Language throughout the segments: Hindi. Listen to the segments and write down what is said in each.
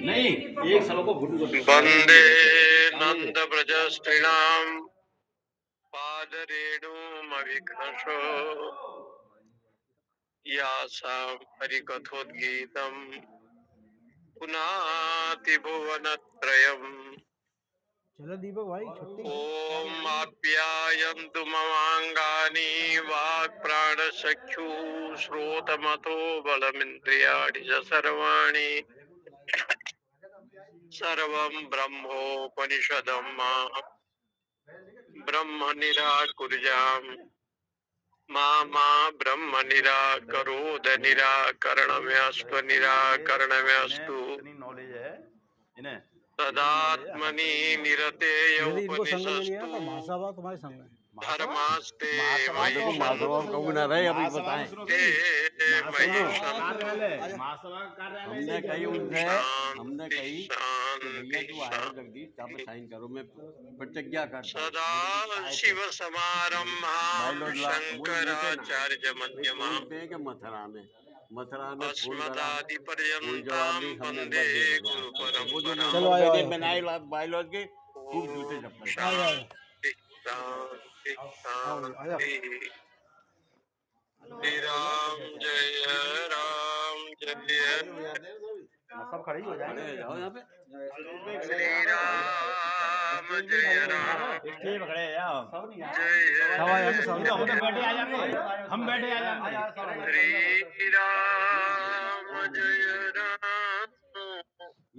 नहीं, एक सालों को वंदे नंद ब्रज स्त्रीणाम पादरेणुमभिघ्नशो यासां हरिकथोद्गीतं पुनाति भुवनत्रयम्। चलो दीपक भाई छुट्टी। ओम आप्यायन्तु ममांगानि वाक्प्राणचक्षु श्रोतमतो बलमिन्द्रियाणि च सर्वाणि सर्वं ब्रह्मोपनिषदं मां ब्रह्म निराकुर्याम् मा ब्रह्म निराकरोद निराकरणमस्तु निराकरणमस्तु नॉलेज है इन्हें तदात्मनि निरतेय यदि इनको संग में नहीं आया उपनिषत्सु तो महासभा तुम्हारे संग में। धर्मास्ते मयि ना रहे अभी बताएं ते मयि हमने कही उनसे हमने कही कि भैया तू आए हो जगदीश आप साइन करो मैं प्रतिज्ञा करता सदा शिव समारंभां शंकराचार्य मध्यमाम् मथुरा में अस्मदादि पर्यंतां वंदे गुरु परंपराम्। चलो आयो आयो। बनाए बाइलॉज के खूब जूते चप्पल शांति शांति शांति। श्री राम जय सब खड़े ही हो जाएंगे जाओ यहाँ पे श्री राम जय राम स्टेज पकड़े जाओ सब नहीं जय हम बैठे आ जाएंगे हम बैठे आ जाएंगे श्री राम जय राम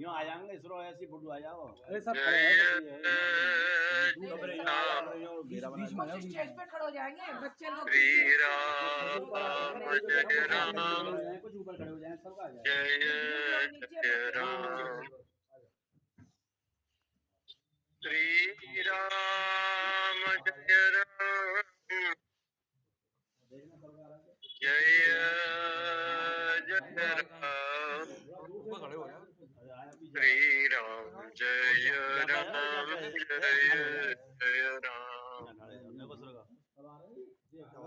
यूं आ जाएंगे इसरो ऐसी फोटो आ जाओ अरे सब जय बीच में स्टेज पे खड़े हो जाएंगे बच्चे लोग। श्री राम जय राम कुछ ऊपर खड़े हो जाए सबका आ जाए जय राम श्री राम जय राम जय राम श्री राम जय राम जय राम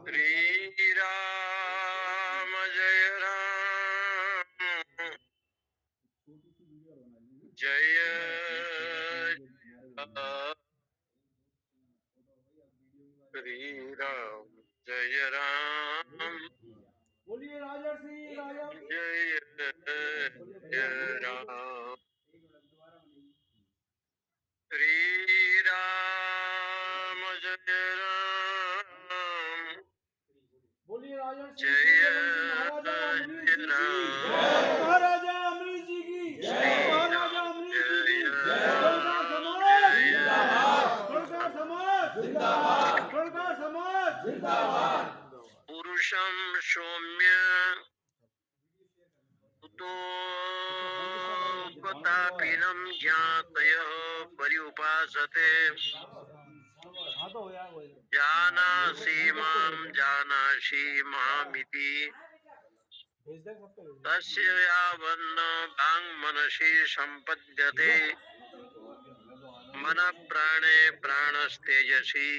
श्री राम जय राम जय श्री राम जय राम बोलिए राजर्षि राजा। जय राम श्री राम जय राम बोलिए राजर्षि जय राम महाराजा अमरीश जी की श्री महाराजा राम अमरीश जी की जय सरकार समाज जिंदाबाद सरकार समाज जिंदाबाद। पुरुषं सौम्य उतोपतापिनं ज्ञातयः पर्युपासते जानासि मां जानासि मामिति तस्य यावन्न वाङ्मनसि सम्पद्यते मनः प्राणे प्राणस्तेजसि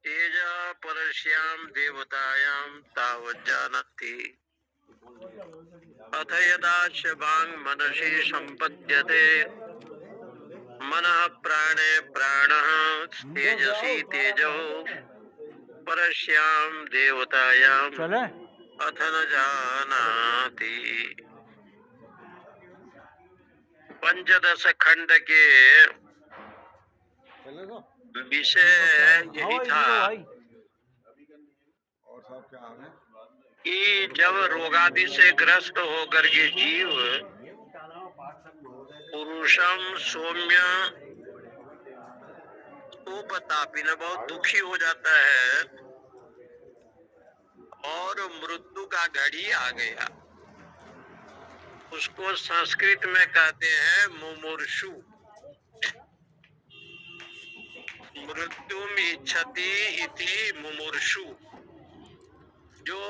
तेज परस्यां देवतायां तावज्जानाति अथ यदा च वाङ्मनसि सम्पद्यते मनः प्राणे प्राणः तेजसि तेजो परस्यां देवतायां अथ न जानाति। पंचदश खंड के विषय यही था कि जब रोगादि से ग्रस्त होकर के जीव पुरुषम सौम्य उपतापिन बहुत दुखी हो जाता है और मृत्यु का घड़ी आ गया, उसको संस्कृत में कहते हैं मुमुर्षु। मृत्युम इच्छति इति मुमुर्षु, जो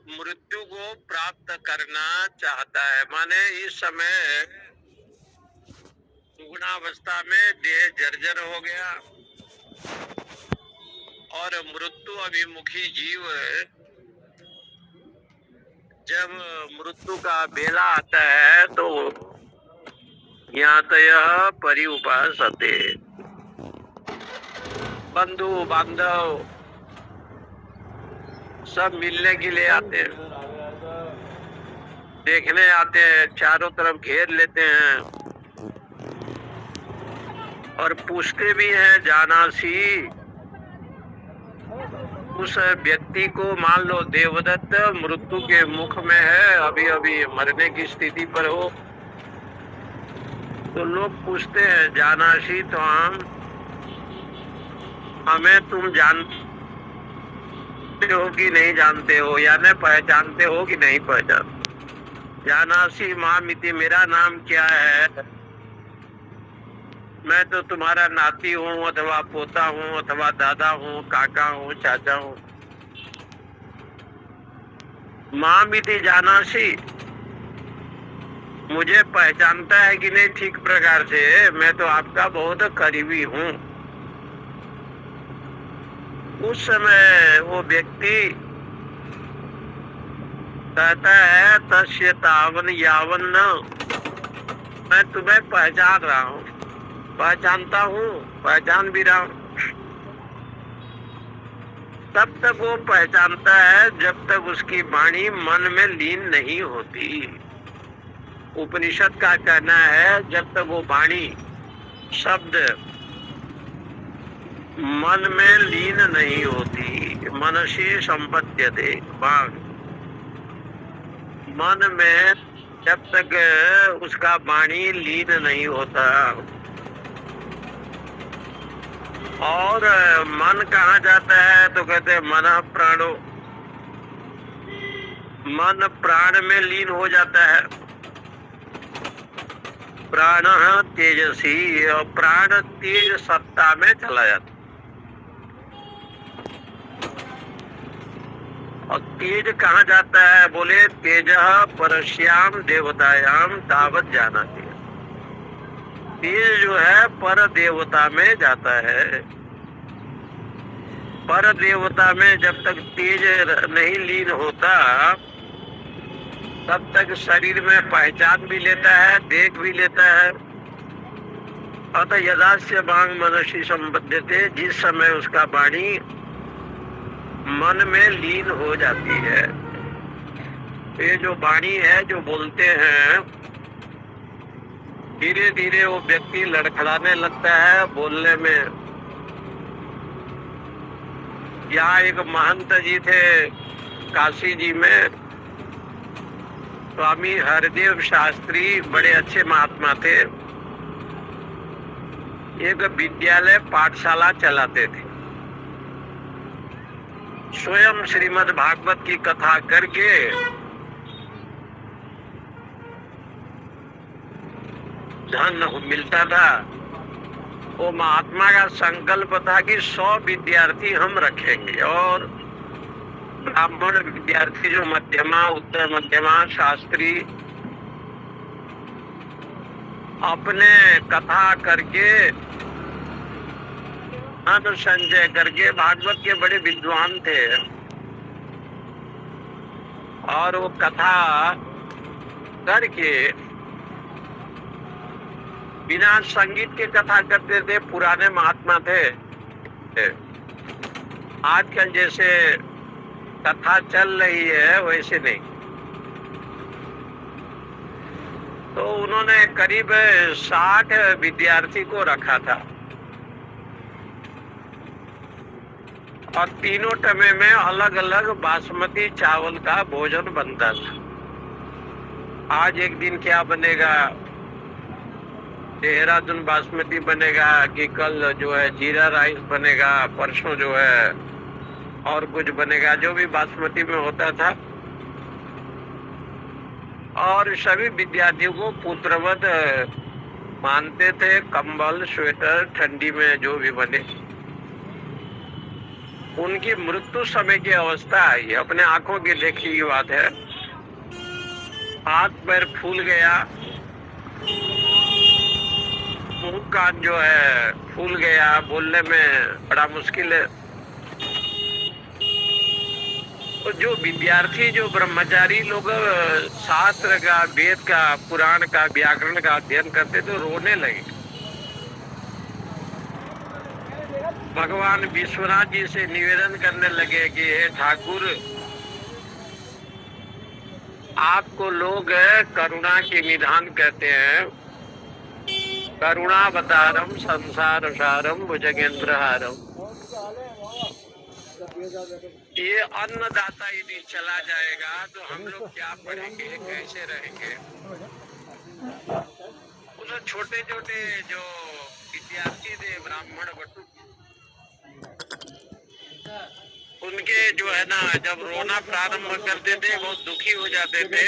मृत्यु को प्राप्त करना चाहता है, माने इस समय दुगुणावस्था में देह जर्जर हो गया और मृत्यु अभिमुखी जीव जब मृत्यु का बेला आता है तो ज्ञातयः परि उपासते। बंधु बांधव सब मिलने के लिए आते हैं, देखने आते हैं, चारों तरफ घेर लेते हैं और पूछते भी हैं, जानासी उस व्यक्ति को, मान लो देवदत्त मृत्यु के मुख में है, अभी अभी मरने की स्थिति पर हो, तो लोग पूछते हैं, जानासी तो हमें तुम जानते हो कि नहीं जानते हो, यानी पहचानते हो कि नहीं पहचानते। जानासी मामिति, मेरा नाम क्या है, मैं तो तुम्हारा नाती हूँ अथवा पोता हूँ अथवा दादा हूँ, काका हूँ, चाचा हूँ। मामिति जानासी, मुझे पहचानता है कि नहीं ठीक प्रकार से, मैं तो आपका बहुत करीबी हूँ। उस समय वो व्यक्ति कहता है, तस्य तावन यावन न, मैं तुम्हें पहचान रहा हूँ, पहचानता हूँ, पहचान भी रहा हूँ। तब तक वो पहचानता है जब तक उसकी वाणी मन में लीन नहीं होती। उपनिषद का कहना है, जब तक वो वाणी शब्द मन में लीन नहीं होती, मनसी संपद्यते, मन में जब तक उसका वाणी लीन नहीं होता। और मन कहाँ जाता है, तो कहते हैं मन प्राणो, मन प्राण में लीन हो जाता है। प्राण तेजसी, और प्राण तेज सत्ता में चला जाता। और तेज कहाँ जाता है, बोले तेजः परस्याम देवतायाम तावत जानाति। तेज जो है पर देवता में जाता है। पर देवता में जब तक तेज नहीं लीन होता, तब तक शरीर में पहचान भी लेता है, देख भी लेता है। अतः यदास्य वांग मनसी संबद्धते, जिस समय उसका वाणी मन में लीन हो जाती है। ये जो वाणी है, जो बोलते हैं, धीरे धीरे वो व्यक्ति लड़खड़ाने लगता है बोलने में। यहाँ एक महंत जी थे काशी जी में, स्वामी हरदेव शास्त्री, बड़े अच्छे महात्मा थे। एक विद्यालय पाठशाला चलाते थे। स्वयं श्रीमद् भागवत की कथा करके धन मिलता था। वो महात्मा का संकल्प था कि 100 विद्यार्थी हम रखेंगे, और ब्राह्मण विद्यार्थी जो मध्यमा, उत्तर मध्यमा, शास्त्री, अपने कथा करके, संचय करके, भागवत के बड़े विद्वान थे, और वो कथा करके बिना संगीत के कथा करते थे। पुराने महात्मा थे। आजकल जैसे कथा चल रही है वैसे नहीं। तो उन्होंने करीब 60 विद्यार्थी को रखा था, और तीनों टमे में अलग अलग बासमती चावल का भोजन बनता था। आज एक दिन क्या बनेगा, देहरादून बासमती बनेगा, कि कल जो है जीरा राइस बनेगा, परसों जो है और कुछ बनेगा, जो भी बासमती में होता था। और सभी विद्यार्थियों को पुत्रवत मानते थे। कंबल, स्वेटर, ठंडी में जो भी बने। उनकी मृत्यु समय की अवस्था आई, अपने आंखों की देखी की बात है। हाथ पैर फूल गया, मुंह कान जो है फूल गया, बोलने में बड़ा मुश्किल है। तो जो विद्यार्थी, जो ब्रह्मचारी लोग शास्त्र का, वेद का, पुराण का, व्याकरण का अध्ययन करते तो रोने लगे। भगवान विश्वनाथ जी से निवेदन करने लगे कि हे ठाकुर, आपको लोग करुणा के निधान कहते हैं, करुणावतारम संसार सारम भुजगेंद्रहारम। ये अन्नदाता यदि चला जाएगा तो हम लोग क्या पढ़ेंगे, कैसे रहेंगे? उस छोटे छोटे जो विद्यार्थी थे, ब्राह्मण बटुक, उनके जो है ना, जब रोना प्रारंभ करते थे बहुत दुखी हो जाते थे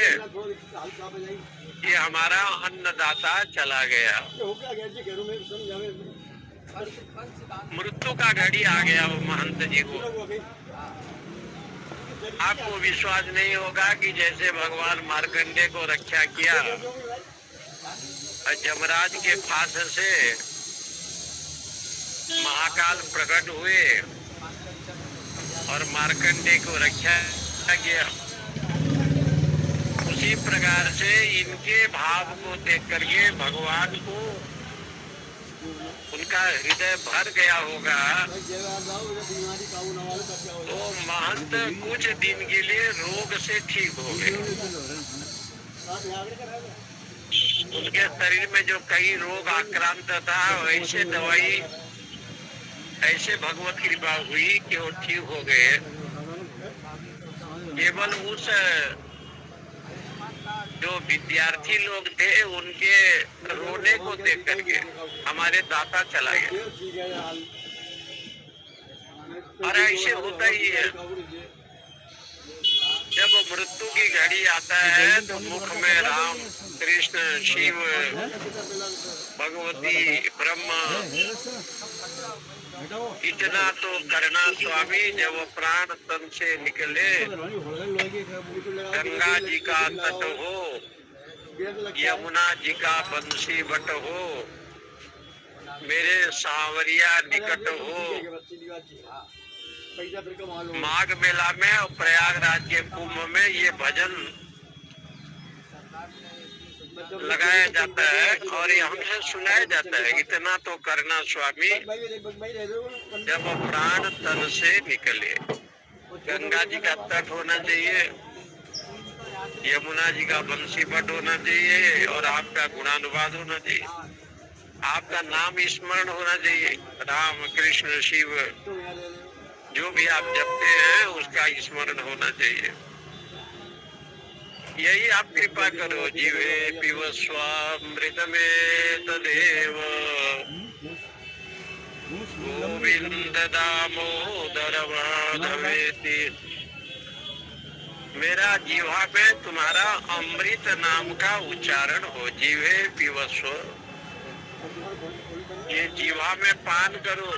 कि हमारा अन्नदाता चला गया। मृत्यु का घड़ी आ गया वो महंत जी को। आपको विश्वास नहीं होगा कि जैसे भगवान मार्कंडे को रक्षा किया और यमराज के फांस से महाकाल प्रकट हुए और मार्कंडे को रक्षा किया, उसी प्रकार से इनके भाव को देख करके भगवान को उनका हृदय भर गया होगा। तो महंत कुछ दिन के लिए रोग से ठीक हो गए। उनके शरीर में जो कई रोग आक्रांत था, वैसे दवाई, ऐसे भगवत कृपा हुई कि वो ठीक हो गए। केवल उस जो विद्यार्थी लोग थे उनके रोने को देख करके हमारे दाता चला गया। और ऐसे होता ही है, जब मृत्यु की घड़ी आता है तो मुख में राम, कृष्ण, शिव, भगवती, ब्रह्मा, इतना तो करना स्वामी। जब वो प्राण तन से निकले, गंगा जी का तट हो, यमुना जी का बंसी बट हो, मेरे सांवरिया निकट हो। माघ मेला में और प्रयागराज के कुंभ में ये भजन लगाया जाता है और ये हमसे सुनाया जाता है। इतना तो करना स्वामी, जब प्राण तन से निकले। गंगा जी का तट होना चाहिए, यमुना जी का बंसी बट होना चाहिए और आपका गुणानुवाद होना चाहिए, आपका नाम स्मरण होना चाहिए। राम, कृष्ण, शिव, जो भी आप जपते हैं उसका स्मरण होना चाहिए। यही आप कृपा करो। जीवे पिबस्वामृत में तदेव गोविंद दामोदर माधवेति। मेरा जीवा में तुम्हारा अमृत नाम का उच्चारण हो। जीवे पिबस्व, ये जीवा में पान करो।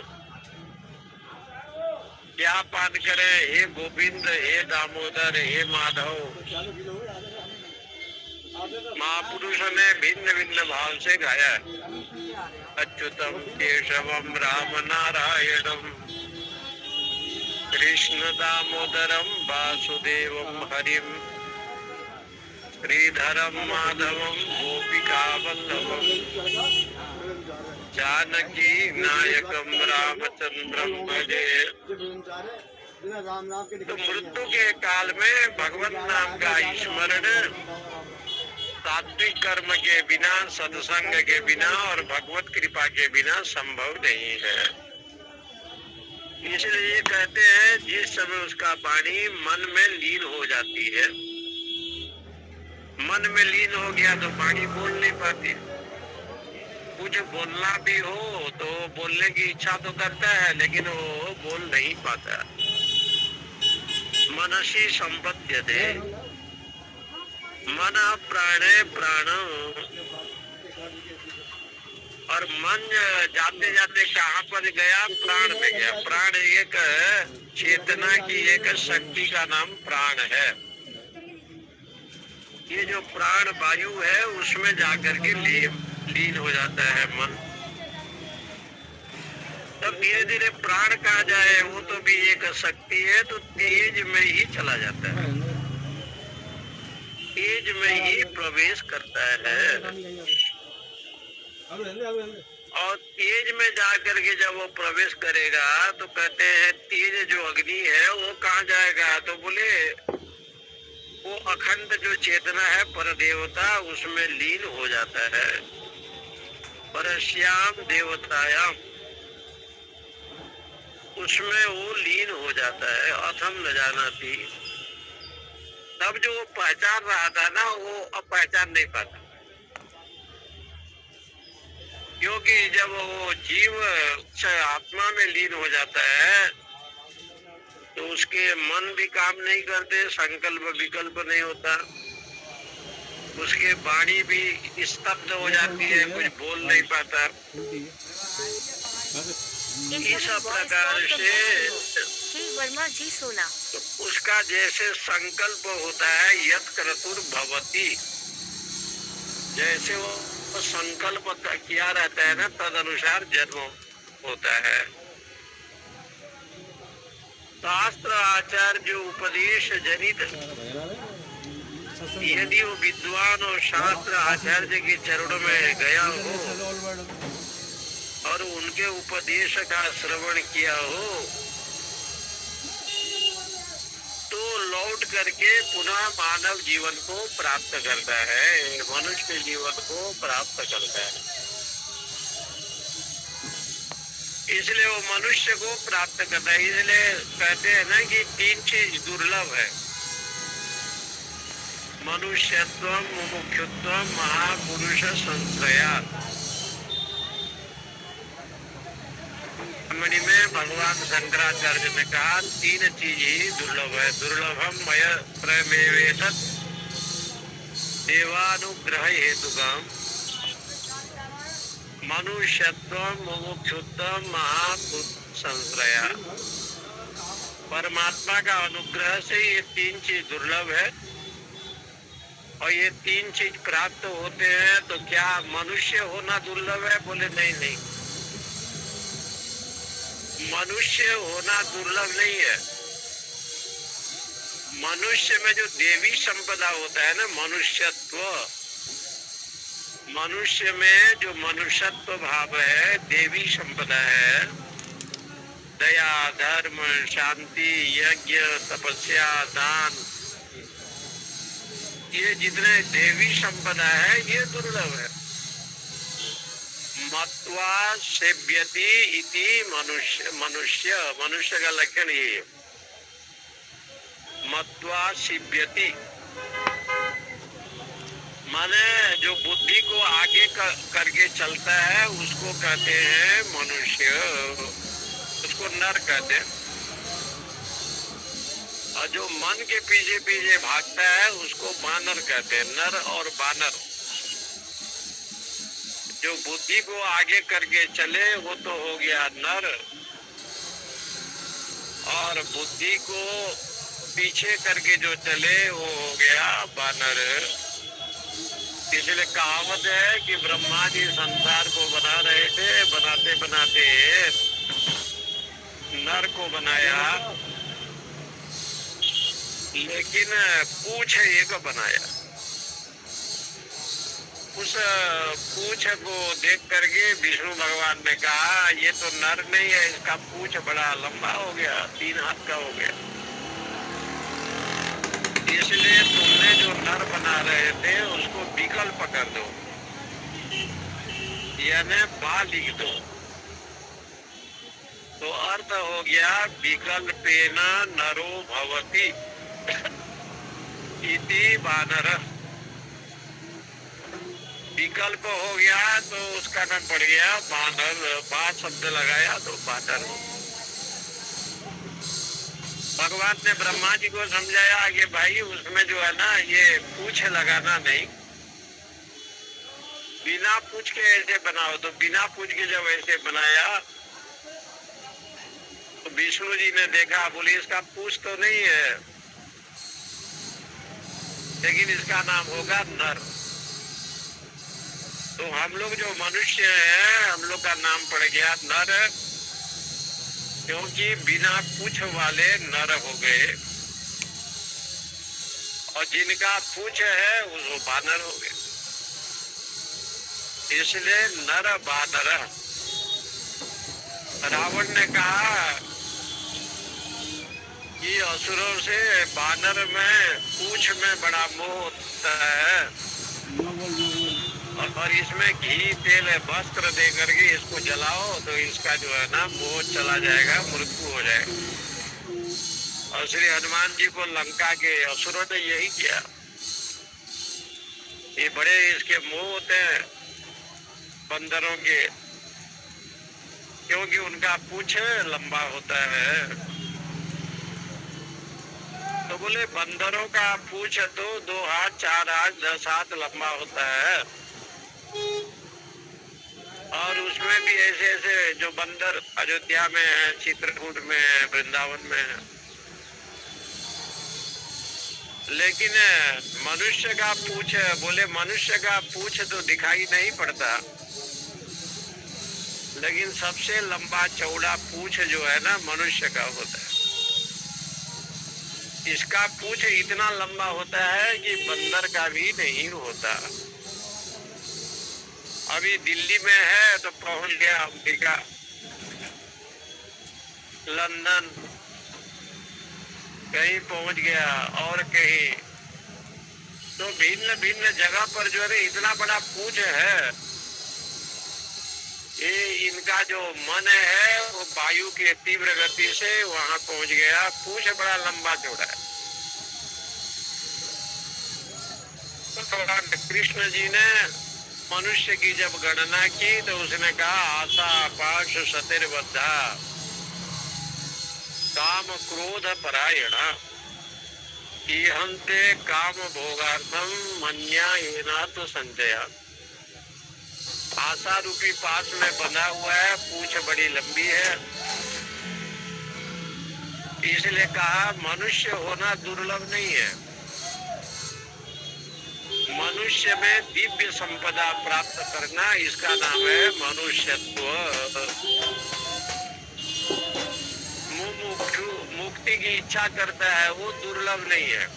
क्या पान करे? हे गोविंद, हे दामोदर, हे माधव। महापुरुष ने भिन्न भिन्न भाव से गाया। अच्युतम केशवम राम नारायणम, कृष्ण दामोदरम वासुदेवम हरिम, श्रीधरम माधवम गोपिका वल्लभम, जानकी नायकम रामचंद्रम भजे। तो मृत्यु के काल में भगवत नाम का स्मरण सात्विक कर्म के बिना, सत्संग के बिना और भगवत कृपा के बिना संभव नहीं है। इसलिए कहते हैं जिस समय उसका वाणी मन में लीन हो जाती है, मन में लीन हो गया तो वाणी बोल नहीं पाती। कुछ बोलना भी हो तो बोलने की इच्छा तो करता है लेकिन वो बोल नहीं पाता। मनसी संपद्यते, मन प्राणे प्राण। और मन जाते जाते कहाँ पर गया? प्राण में गया। प्राण एक चेतना की एक शक्ति का नाम प्राण है। ये जो प्राण वायु है उसमें जाकर के लीन हो जाता है मन। तब धीरे धीरे प्राण कहाँ जाए, वो तो भी एक शक्ति है, तो तेज में ही चला जाता है, तेज में ही प्रवेश करता है। और तेज में जाकर के जब वो प्रवेश करेगा तो कहते हैं तेज जो अग्नि है वो कहाँ जाएगा, तो बोले वो अखंड जो चेतना है पर देवता उसमें लीन हो जाता है। परश्याम देवतायाम, उसमें वो लीन हो जाता है। अथम न जाना थी, तब जो वो पहचान रहा था ना वो अब पहचान नहीं पाता, क्योंकि जब वो जीव आत्मा में लीन हो जाता है तो उसके मन भी काम नहीं करते, संकल्प विकल्प नहीं होता, उसके वाणी भी स्तब्ध हो जाती है, कुछ बोल नहीं पाता। इस प्रकार से वर्मा जी 16 तो उसका जैसे संकल्प होता है यत क्रतुर भवती, जैसे वो संकल्प किया रहता है ना तद अनुसार जन्म होता है। शास्त्र आचार्य जो उपदेश जनित, यदि वो विद्वान और शास्त्र आचार्य के चरणों में गया हो और उनके उपदेश का श्रवण किया हो तो लौट करके पुनः मानव जीवन को प्राप्त करता है, मनुष्य के जीवन को प्राप्त करता है। इसलिए वो मनुष्य को प्राप्त करता है। इसलिए कहते हैं ना कि 3 चीज दुर्लभ है, मनुष्यत्व, मुमुक्षुत्व, महापुरुष संश्रया। मणि में भगवान शंकराचार्य ने कहा 3 चीज ही दुर्लभ है। दुर्लभम मय प्रमेवेतत् देवानुग्रह हेतुकम मनुष्यत्व, मुमुक्षुत्व, महापुरुष संश्रया। परमात्मा का अनुग्रह से ये 3 चीज दुर्लभ है और ये 3 चीज प्राप्त होते हैं। तो क्या मनुष्य होना दुर्लभ है? बोले नहीं नहीं, मनुष्य होना दुर्लभ नहीं है। मनुष्य में जो देवी संपदा होता है ना, मनुष्यत्व, मनुष्य में जो मनुष्यत्व भाव है, देवी संपदा है, दया, धर्म, शांति, यज्ञ, तपस्या, दान, ये जितने देवी संपदा है ये दुर्लभ है। मत्वा सेव्यति इति मनुष्य, मनुष्य का लक्षण ये है, मत्वा सेव्यति माने जो बुद्धि को आगे करके चलता है उसको कहते हैं मनुष्य, उसको नर कहते हैं। और जो मन के पीछे पीछे भागता है उसको बानर कहते हैं, नर और बानर। जो बुद्धि को आगे करके चले वो तो हो गया नर, और बुद्धि को पीछे करके जो चले वो हो गया बानर। इसलिए कहावत है कि ब्रह्मा जी संसार को बना रहे थे, बनाते बनाते नर को बनाया, लेकिन पूछ एक बनाया। उस पूछ को देख करके विष्णु भगवान ने कहा ये तो नर नहीं है, इसका पूछ बड़ा लंबा हो गया, 3 हाथ का हो गया, इसलिए तुमने जो नर बना रहे थे उसको विकल्प कर दो, यानी बा लिख दो। तो अर्थ हो गया विकल्पेन नरो भवति इति बानर। विकल्प हो गया तो उसका नाम पड़ गया बानर, बा शब्द लगाया तो बानर। भगवान ने ब्रह्मा जी को समझाया कि भाई उसमें जो है ना ये पूछ लगाना नहीं, बिना पूछ के ऐसे बनाओ। तो बिना पूछ के जब ऐसे बनाया तो विष्णु जी ने देखा, बोले इसका पूछ तो नहीं है, लेकिन इसका नाम होगा नर। तो हम लोग जो मनुष्य हैं हम लोग का नाम पड़ गया नर, क्योंकि बिना पूछ वाले नर हो गए और जिनका पूछ है वो बानर हो गए। इसलिए नर बानर। रावण ने कहा कि असुरों से बानर में पूछ में बड़ा मोह होता है और इसमें घी तेल वस्त्र दे करके इसको जलाओ तो इसका जो है ना मोह चला जाएगा, मृत्यु हो जाएगा। और श्री हनुमान जी को लंका के असुरों ने यही किया। ये बड़े इसके मोह होते हैं बंदरों के, क्योंकि उनका पूछ लंबा होता है। तो बोले बंदरों का पूछ तो 2 हाथ 4 हाथ 10 हाथ लंबा होता है और उसमें भी ऐसे ऐसे जो बंदर अयोध्या में है, चित्रकूट में है, वृंदावन में है। लेकिन मनुष्य का पूछ, बोले मनुष्य का पूछ तो दिखाई नहीं पड़ता, लेकिन सबसे लंबा चौड़ा पूछ जो है ना मनुष्य का होता है। इसका पूछ इतना लंबा होता है कि बंदर का भी नहीं होता। अभी दिल्ली में है तो पहुंच गया अमेरिका, लंदन, कहीं पहुंच गया और कहीं। तो भिन्न भिन्न जगह पर जो है इतना बड़ा पूछ है। ये इनका जो मन है वो वायु के तीव्र गति से वहां पहुंच गया। पूछ बड़ा लंबा चौड़ा है। तो भगवान कृष्ण जी ने मनुष्य की जब गणना की तो उसने कहा आशा पाश सतिर्बद्धा काम क्रोध परायणा इहंते काम भोगार्थम मन्या येनात् संचया। आशा रूपी पास में बंधा हुआ है, पूंछ बड़ी लंबी है, इसलिए कहा मनुष्य होना दुर्लभ नहीं है। मनुष्य में दिव्य संपदा प्राप्त करना, इसका नाम है मनुष्यत्व। मुमुक्षु मुक्ति की इच्छा करता है, वो दुर्लभ नहीं है।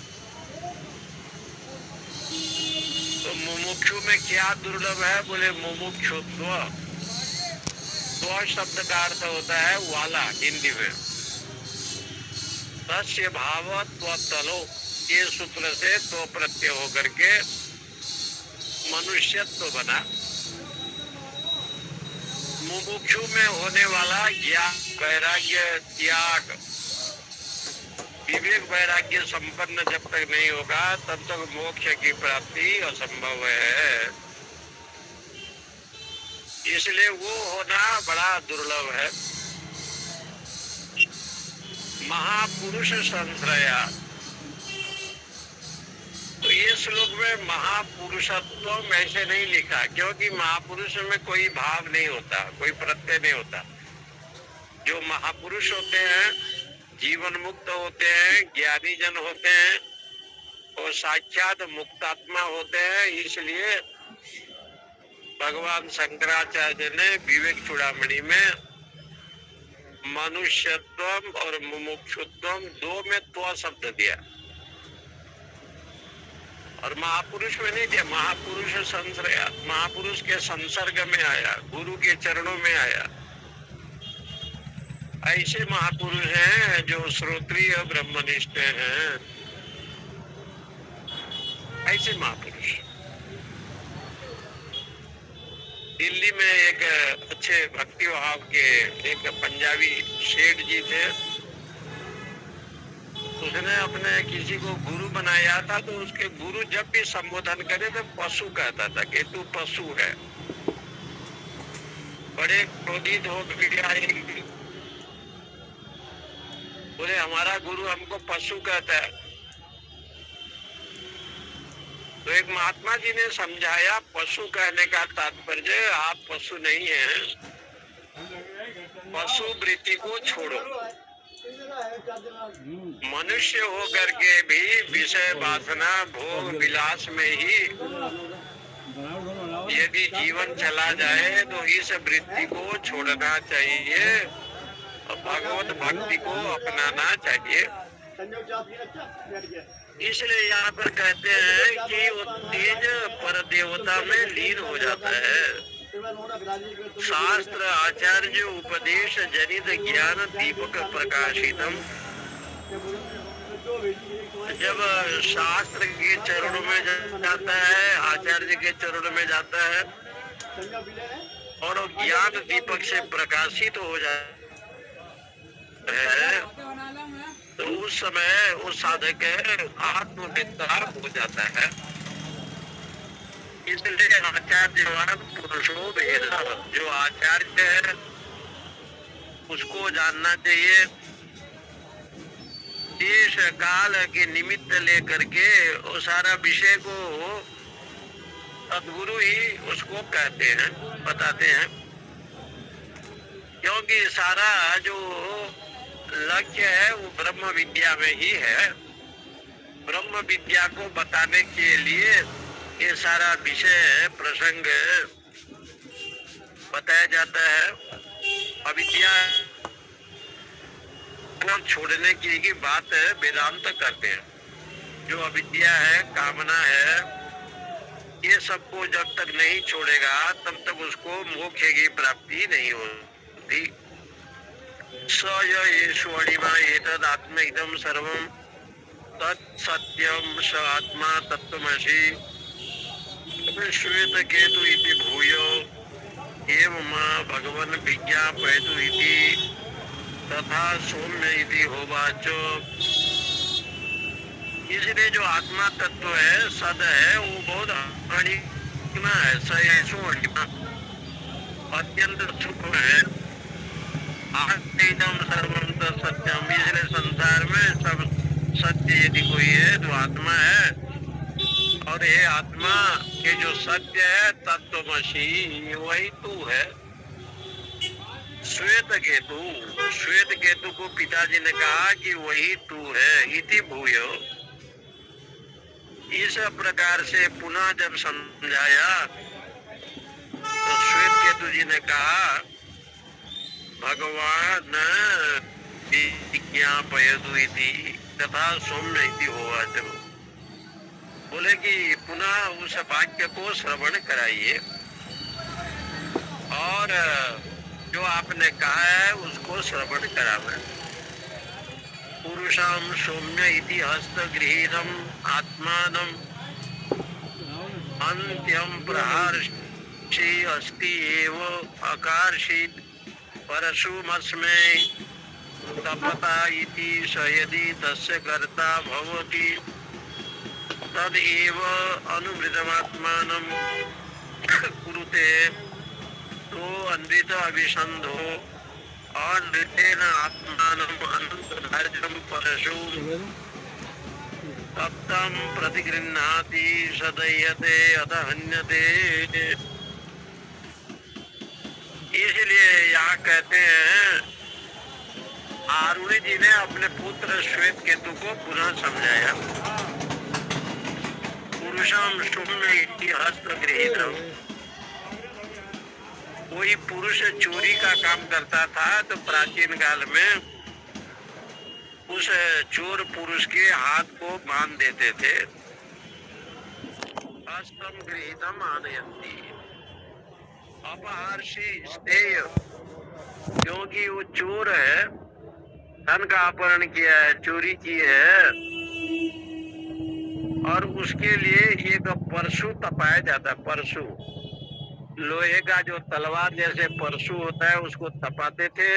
तो मुमुक्षु में क्या दुर्लभ है? बोले मुमुक्षुत्व। स्व शब्द का अर्थ होता है वाला हिंदी में। तस्य भाव त्वतलो, ये सूत्र से तो प्रत्यय होकर के मनुष्यत्व बना। मुमुक्षु में होने वाला ज्ञान वैराग्य त्याग विवेक वैराग्य संपन्न जब तक नहीं होगा तब तक मोक्ष की प्राप्ति असंभव है। इसलिए वो होना बड़ा दुर्लभ है। महापुरुष संश्रया, तो ये श्लोक में महापुरुषत्व ऐसे नहीं लिखा, क्योंकि महापुरुष में कोई भाव नहीं होता, कोई प्रत्यय नहीं होता। जो महापुरुष होते हैं, जीवन मुक्त होते हैं, ज्ञानी जन होते हैं, और साक्षात मुक्तात्मा होते हैं। इसलिए भगवान शंकराचार्य ने विवेक चूड़ामणि में मनुष्यत्व और मुमुक्षुत्व दो में त्व शब्द दिया, और महापुरुष में नहीं दिया। महापुरुष संश्रया, महापुरुष के संसर्ग में आया, गुरु के चरणों में आया। ऐसे महापुरुष हैं जो श्रोत्रिय ब्रह्मनिष्ठ हैं, ऐसे महापुरुष। दिल्ली में एक अच्छे भक्ति भाव के एक पंजाबी शेठ जी थे। उसने अपने किसी को गुरु बनाया था, तो उसके गुरु जब भी संबोधन करे तो पशु कहता था कि तू पशु है। बड़े क्रोधित हो गया, बोले हमारा गुरु हमको पशु कहता है। तो एक महात्मा जी ने समझाया, पशु कहने का तात्पर्य आप पशु नहीं हैं, पशु वृत्ति को छोड़ो। मनुष्य होकर के भी विषय वासना भोग विलास में ही यदि जीवन चला जाए तो इस वृत्ति को छोड़ना चाहिए भगवत भक्ति को अपनाना चाहिए। इसलिए यहाँ पर कहते हैं कि वो तेज पर देवता में लीन हो जाता है। शास्त्र आचार्य उपदेश जनित ज्ञान दीपक प्रकाशितम। जब शास्त्र के चरणों में जाता है, आचार्य के चरणों में जाता है और वो ज्ञान दीपक से प्रकाशित हो जाता है, तो उस समय वो साधक आत्मविद्या हो जाता है। इसलिए आचार्यवान पुरुषो भेद, जो आचार्य है उसको जानना चाहिए। देश काल के निमित्त लेकर के वो सारा विषय को सदगुरु ही उसको कहते हैं, बताते हैं। क्योंकि सारा जो लक्ष्य है वो ब्रह्म विद्या में ही है। ब्रह्म विद्या को बताने के लिए ये सारा विषय प्रसंग बताया जाता है। अविद्या को छोड़ने की बात वेदांत करते हैं। जो अविद्या है, कामना है, ये सबको जब तक नहीं छोड़ेगा तब तक उसको मोक्ष की प्राप्ति नहीं होती। स येष्वणिमा एतद् आत्म इदं सर्वं तत् सत्यं स आत्मा तत्त्वमसि श्वेत केतु इति भूयो एवं भगवन् विज्ञापयतु इति तथा सौम्य इति होवाच। इसलिए जो आत्मा तत्व है, सद है, वो बहुत अणिमा है। स येष्वणिमा अत्यंत सूक्ष्म है। आत्म सर्वम तो सत्यम। इसलिए संसार में सब सत्य यदि कोई है तो आत्मा है, और ये आत्मा के जो सत्य है तत्वमसि, वही तू है। श्वेत केतु को पिताजी ने कहा कि वही तू है। इति भूयो, इस प्रकार से पुनः जब समझाया तो श्वेत केतु जी ने कहा भगवान विज्ञापयतु इति तथा सौम्य इति होवाच। बोले कि पुनः उस वाक्य को श्रवण कराइए और जो आपने कहा है उसको श्रवण करावे। पुरुषाम सौम्य इति हस्तगृहीतम आत्मानम अंत्यम प्रहार्षि अस्ति एव अकार्षित परशुमस्मै तपता इति स यदि तस्य कर्ता भवति तदेव अनुमृतमात्मानं कुरुते। तो अनृत अभिसंधो अनृतेन आत्मानं अनंतधार्यं परशु तप्तं प्रतिगृह्णाति सदह्यते अतः हन्यते। इसलिए यहाँ कहते हैं आरुणि जी ने अपने पुत्र श्वेत केतु को पुनः समझाया। पुरुषम सौम्य इति हस्तगृहीतम। कोई पुरुष चोरी का काम करता था तो प्राचीन काल में उस चोर पुरुष के हाथ को बांध देते थे। हस्तम गृहीतम आनयन्ति अपहर्षि स्तेय। क्योंकि वो चोर है, धन का अपहरण किया है, चोरी की है, और उसके लिए एक परशु तपाया जाता है। परशु लोहे का जो तलवार जैसे परशु होता है उसको तपाते थे।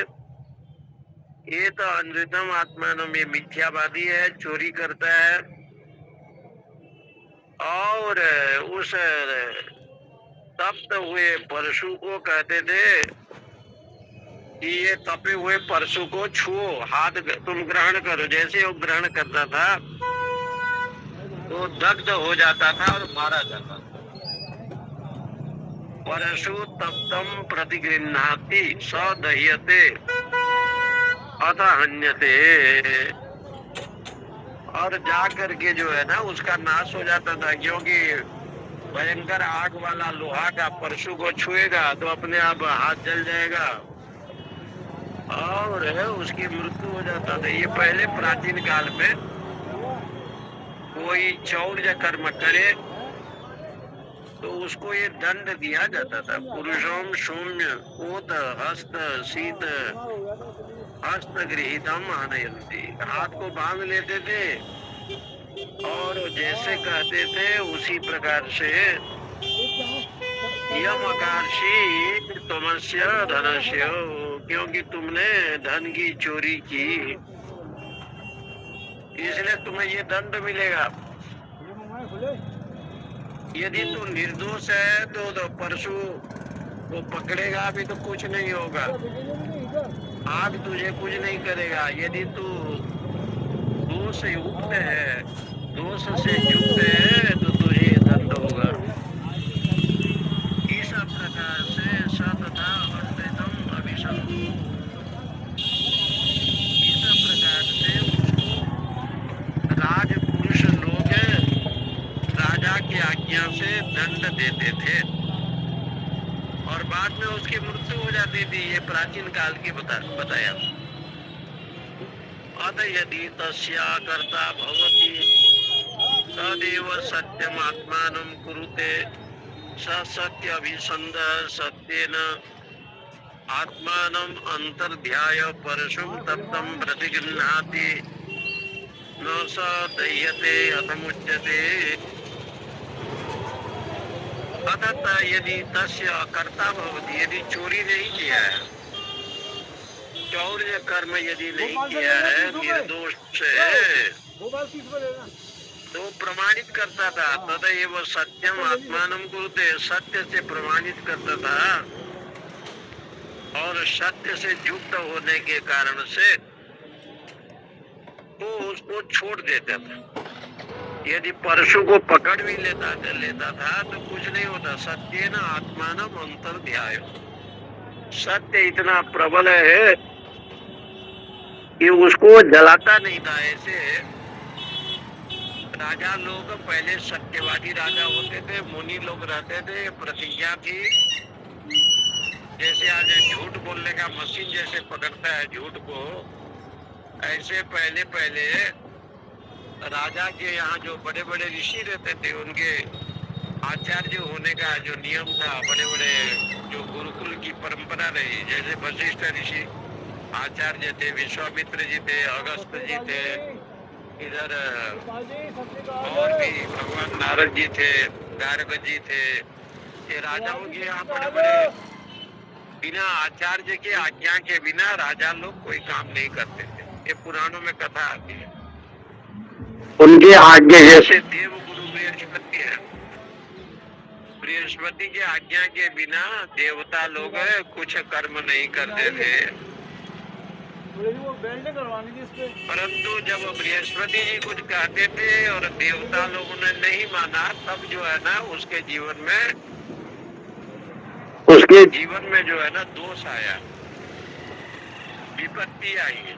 ये तो अनृतम आत्मानम, ये मिथ्यावादी है, चोरी करता है। और उस तप्त हुए परशु को कहते थे कि ये तपे हुए परशु को छुओ, हाथ तुम ग्रहण करो। जैसे वो ग्रहण करता था तो दग्ध हो जाता था और मारा जाता था। परशु तप्तम प्रतिगृह्णाति सदह्यते अतः हन्यते। और जा करके जो है ना उसका नाश हो जाता था, क्योंकि भयंकर आग वाला लोहा का परशु को छुएगा तो अपने आप हाथ जल जाएगा। और उसकी मृत्यु हो जाता था। ये पहले प्राचीन काल में कोई चौर्य कर्म करे तो उसको ये दंड दिया जाता था। पुरुषों शून्य ओत हस्त शीत हस्त गृहीतम आनयंती, हाथ को बांध लेते थे और जैसे कहते थे उसी प्रकार से यम आकाशी तुमस्य धनस्य, क्योंकि तुमने धन की चोरी की इसलिए तुम्हें ये दंड मिलेगा। यदि तू निर्दोष है तो परशु वो पकड़ेगा भी तो कुछ नहीं होगा, आग तुझे कुछ नहीं करेगा। यदि तू दोष युक्त है, दोष से युक्त है तो तुझे दंड होगा। इस प्रकार से सतता वर्तितम अभिषम, इस प्रकार से उसको राजपुरुष लोग राजा की आज्ञा से दंड देते थे और बाद में उसकी मृत्यु हो जाती थी। ये प्राचीन काल की बताया। अत यदि तस्या कर्ता भवति तदेव सत्यम आत्मानं कुरुते स सत्य अभिसंध सत्येन आत्मानं अंतर्ध्याय परशुं तप्तं प्रतिगृह्णाति न स दह्यते अथमुच्यते। अतः यदि तस्य कर्ता भवति, यदि चोरी नहीं किया है, चौर्य कर्म यदि नहीं किया है, निर्दोष है, तो प्रमाणित करता था। तदेव सत्यम आत्मानं कुरुते, सत्य से प्रमाणित करता था और सत्य से युक्त होने के कारण से वो उसको छोड़ देता था। यदि परशु को पकड़ भी लेता था तो कुछ नहीं होता। सत्य न आत्मानम अंतर्ध्याय, सत्य इतना प्रबल है कि उसको जलाता नहीं था। ऐसे राजा लोग पहले सत्यवादी राजा होते थे, मुनि लोग रहते थे, प्रतिज्ञा थी। जैसे आज झूठ बोलने का मशीन जैसे पकड़ता है झूठ को, ऐसे पहले पहले राजा के यहाँ जो बड़े बड़े ऋषि रहते थे उनके आचार्य होने का जो नियम था, बड़े बड़े जो गुरुकुल की परंपरा रही, जैसे वशिष्ठ ऋषि आचार्य थे, विश्वामित्र जी थे, अगस्त जी थे, इधर और भी भगवान नारद जी थे, गार्ग जी थे। ये राजाओं के यहाँ बड़े बड़े बिना आचार्य के आज्ञा के बिना राजा लोग कोई काम नहीं करते थे। ये पुराणों में कथा आती है। उनके आज्ञा जैसे देव गुरु बृहस्पति है, बृहस्पति के आज्ञा के बिना देवता लोग कुछ कर्म नहीं करते थे। परंतु जब बृहस्पति जी कुछ कहते थे और देवता लोगों ने नहीं माना, तब जो है ना उसके जीवन में जो है ना दोष आया, विपत्ति आई है।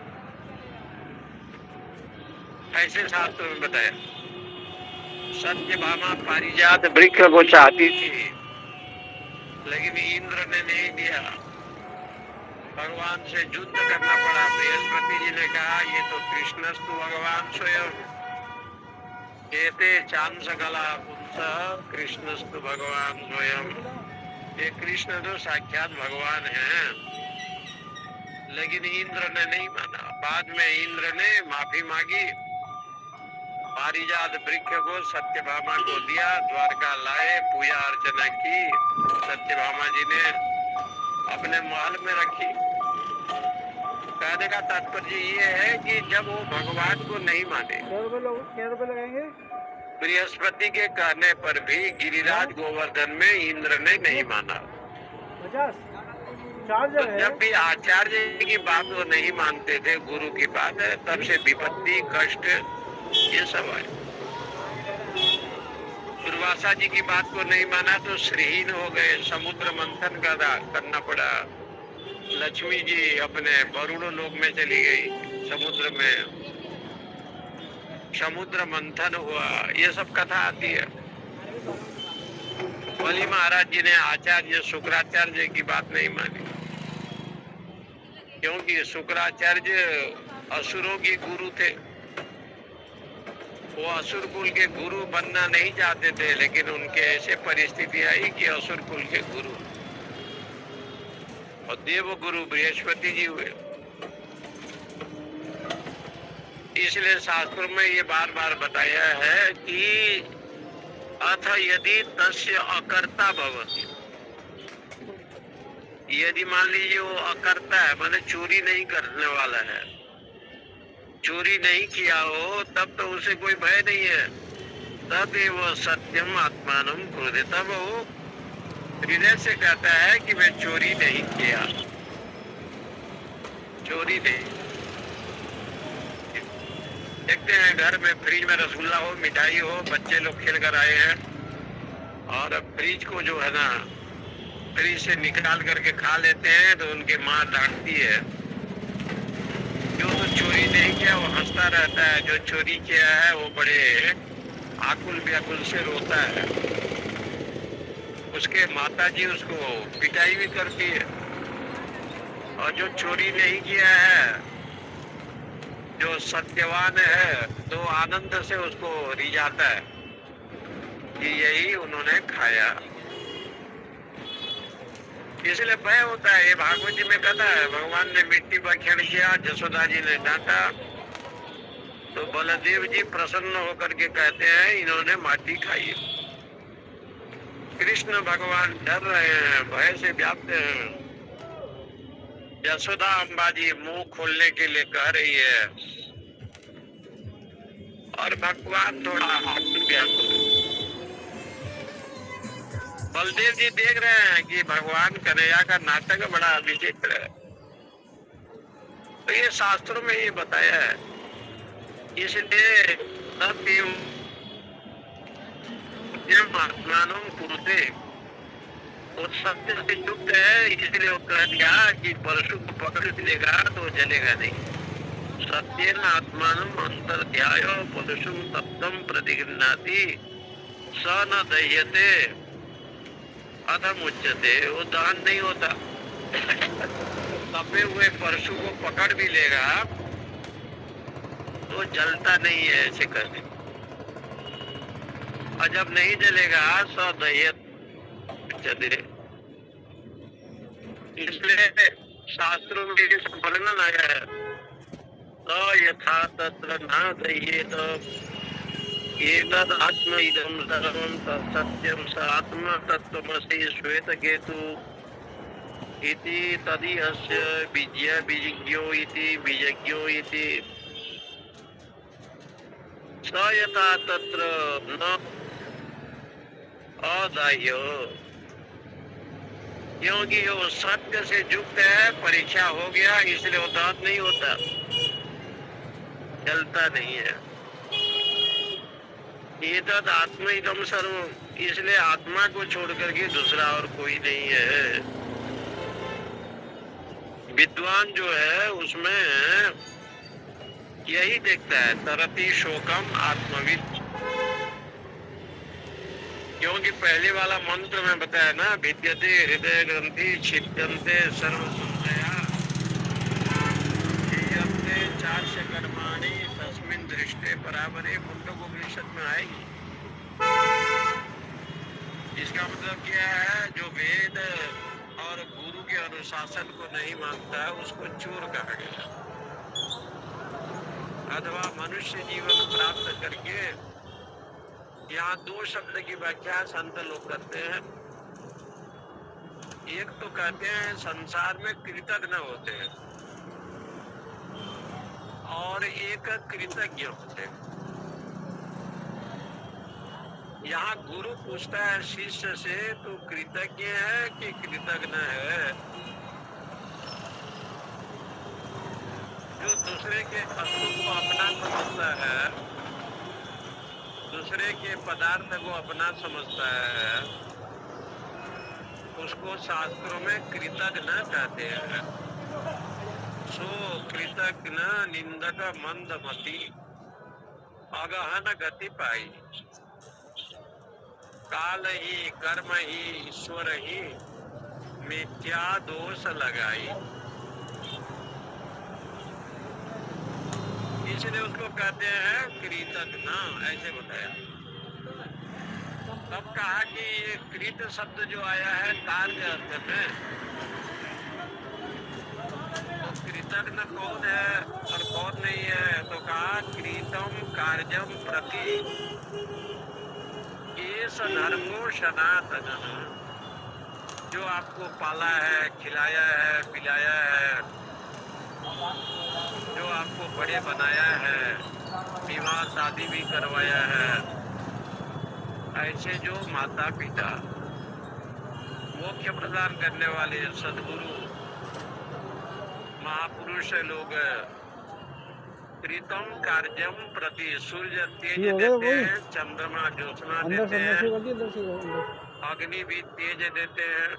ऐसे शास्त्र में बताया। सत्यभामा पारिजात वृक्ष को चाहती थी लेकिन इंद्र ने नहीं दिया, भगवान से युद्ध करना पड़ा। बृहस्पति जी ने कहा ये तो कृष्णस्तु भगवान स्वयं, कहते चांस कला पुंस कृष्णस्तु भगवान स्वयं। ये कृष्ण तो साक्षात भगवान है, लेकिन इंद्र ने नहीं माना। बाद में इंद्र ने माफी मांगी, पारिजात वृक्ष को सत्यभामा को दिया, द्वारका लाए, पूजा अर्चना की। सत्यभामा जी ने अपने महल में रखी। कहने का तात्पर्य ये है कि जब वो भगवान को नहीं माने, बृहस्पति के कहने पर भी गिरिराज गोवर्धन में इंद्र ने नहीं माना। तो जब भी आचार्य की बात वो नहीं मानते थे, गुरु की बात है, तब से विपत्ति कष्ट ये सब है। दुर्वासा जी की बात को नहीं माना तो श्रीहीन हो गए, समुद्र मंथन करना पड़ा। लक्ष्मी जी अपने वरुण लोक में चली गई, समुद्र में समुद्र मंथन हुआ। ये सब कथा आती है। बलि महाराज जी ने आचार्य शुक्राचार्य की बात नहीं मानी। क्योंकि शुक्राचार्य असुरों के गुरु थे। वो असुर कुल के गुरु बनना नहीं चाहते थे, लेकिन उनके ऐसे परिस्थिति आई कि असुर कुल के गुरु और देव गुरु बृहस्पति जी हुए। इसलिए शास्त्रों में ये बार बार बताया है कि अथ यदि तस्य अकर्ता भवति, यदि मान लीजिए वो अकर्ता है, माने चोरी नहीं करने वाला है, चोरी नहीं किया हो, तब तो उसे कोई भय नहीं है। तब वो सत्यम आत्मानम कुरुते, तब वो हृदय से कहता है कि मैं चोरी नहीं किया, चोरी नहीं। देखते हैं घर में फ्रिज में रसगुल्ला हो, मिठाई हो, बच्चे लोग खेल कर आए हैं और फ्रिज को जो है ना फ्रिज से निकाल करके खा लेते हैं, तो उनकी माँ डांटती है। जो तो चोरी नहीं किया वो हंसता रहता है, जो चोरी किया है वो बड़े आकुल व्याकुल से रोता है। उसके माता जी उसको पिटाई भी करती है, और जो चोरी नहीं किया है, जो सत्यवान है, तो आनंद से उसको रिझाता है कि यही उन्होंने खाया। इसलिए भय होता है। ये भागवत जी में कहता है, भगवान ने मिट्टी भक्षण किया, जसोदा जी ने डांटा, तो बलदेव जी प्रसन्न होकर के कहते हैं इन्होंने माटी खाई। कृष्ण भगवान डर रहे हैं, भय से व्याप्त हैं। यशोदा अम्बा जी मुंह खोलने के लिए कह रही है और भगवान थोड़ा आकुल व्याकुल। बलदेव जी देख रहे हैं कि भगवान कन्हैया का नाटक बड़ा विचित्र है। तो ये शास्त्रों में ये बताया है। इसलिए आत्मानम कुरुते, वो सत्य से युक्त है। इसलिए वो कह दिया कि परशु को पकड़ लेगा तो जलेगा नहीं। सत्येन आत्मानम अंतर्ध्यायो परशुम तप्तम प्रतिगृह्णाति स न दह्यते अधम उच्चते। वो दहन नहीं होता। तपे हुए परशु को पकड़ भी लेगा तो जलता नहीं है, ऐसे करके। और जब नहीं जलेगा स दह्यते। इसलिए शास्त्रों में इस वर्णन आया है, तो यथा तत्र न दह्येत एतद् आत्म इदं सर्वं सत्यं स आत्मा तत्त्वमसि श्वेतकेतु इति तदिहस्य बीज्य बीजज्ञो इति बीजज्ञो इति स यथा तत्र न अदाह्य। क्योंकि वो सत्य से युक्त है, परीक्षा हो गया, इसलिए वो दांत नहीं होता, जलता नहीं है। एतद् आत्मा इदं सर्वं, इसलिए आत्मा को छोड़ करके दूसरा और कोई नहीं है। विद्वान जो है उसमें यही देखता है, तरति शोकम आत्मविद। क्योंकि पहले वाला मंत्र में बताया ना, विद्यते हृदय ग्रंथि छिद्यन्ते सर्व संशया क्षीयन्ते चार्य कर्माणि तस्मिन् दृष्टे परावरे। मुंडकोपनिषद में आएगी। इसका मतलब क्या है, जो वेद और गुरु के अनुशासन को नहीं मानता है उसको चोर कहा गया। अथवा मनुष्य जीवन प्राप्त करके, यहाँ दो शब्द की व्याख्या संत लोग करते हैं। एक तो कहते हैं संसार में कृतज्ञ होते हैं, और एक कृतज्ञ होते हैं। यहाँ गुरु पूछता है शिष्य से, तो कृतज्ञ है कि कृतज्ञ है? जो दूसरे के वस्तु को अपना समझता है, दूसरे के पदार्थ को अपना समझता है, उसको शास्त्रों में कृतज्ञ कहते हैं। सो कृतज्ञ निंदक मंदमति अगहन गति पाई। काल ही कर्म ही ईश्वर ही मिथ्या दोष लगाई। इसलिए उसको कहते हैं कृतज्ञ, ऐसे बताया। तब कहा कि ये कृत शब्द जो आया है कार्य अर्थ में, तो कृतज्ञ कौन है और कौन नहीं है? तो कहा कृतम कार्यम प्रति ये धर्मो सनातन, जो आपको पाला है, खिलाया है, पिलाया है, जो आपको बड़े बनाया है, विवाह शादी भी करवाया है, ऐसे जो माता पिता, मोक्ष प्रदान करने वाले सद्गुरु महापुरुष लोग, प्रीतम कार्यम प्रति सूर्य तेज देते हैं, चंद्रमा ज्योत्सना देते हैं, अग्नि भी तेज देते हैं,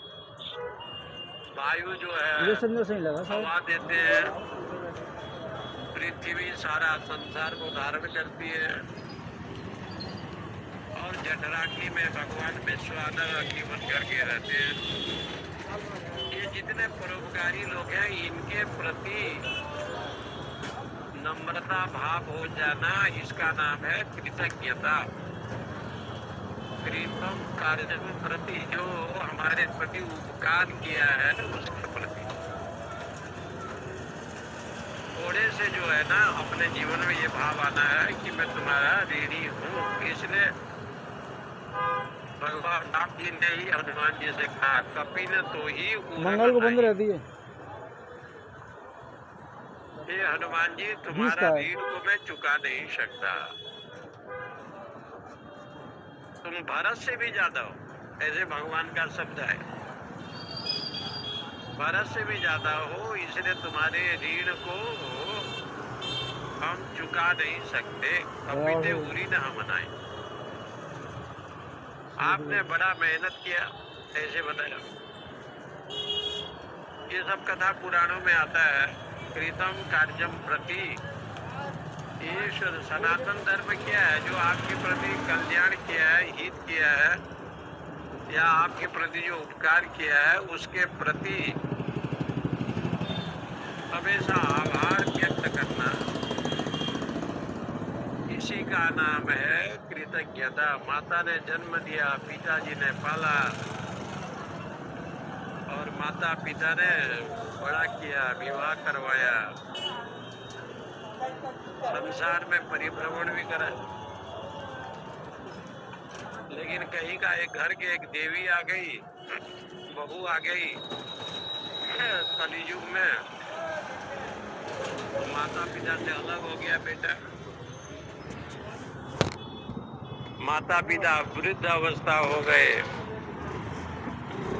वायु जो है हवा देते हैं, पृथ्वी सारा संसार को धारण करती है, और जठराग्नि में भगवान विश्वानर अग्नि बन करके रहते हैं। ये जितने परोपकारी लोग हैं, इनके प्रति नम्रता भाव हो जाना, इसका नाम है कृतज्ञता। कृतम कार्य प्रति, जो हमारे प्रति उपकार किया है उसके प्रति थोड़े से जो है ना, अपने जीवन में ये भाव आना है कि मैं तुम्हारा ऋणी हूँ। इसलिए भगवान राम जी ने ही हनुमान जी से कहा, कपिन तो ही मंगल को बंद रहती है। ये हनुमान जी, तुम्हारा ऋण को मैं चुका नहीं सकता, तुम भरत से भी ज्यादा हो, ऐसे भगवान का शब्द है। भरत से भी ज्यादा हो, इसलिए तुम्हारे ऋण को हम चुका नहीं सकते, कपिते उरी न मनाए। आपने बड़ा मेहनत किया, ऐसे बताया। ये सब कथा पुराणों में आता है। कृतम कार्यम प्रति, ये सनातन धर्म क्या है? जो आपके प्रति कल्याण किया है, हित किया है, या आपके प्रति जो उपकार किया है, उसके प्रति हमेशा आभार व्यक्त करना, इसी का नाम है कृतज्ञता। माता ने जन्म दिया, पिताजी ने पाला, और माता पिता ने बड़ा किया, विवाह करवाया, संसार में परिभ्रमण भी करा। लेकिन कहीं का एक घर के एक देवी आ गई, बहू आ गई कलयुग में, माता पिता से अलग हो गया बेटा। माता पिता वृद्ध अवस्था हो गए,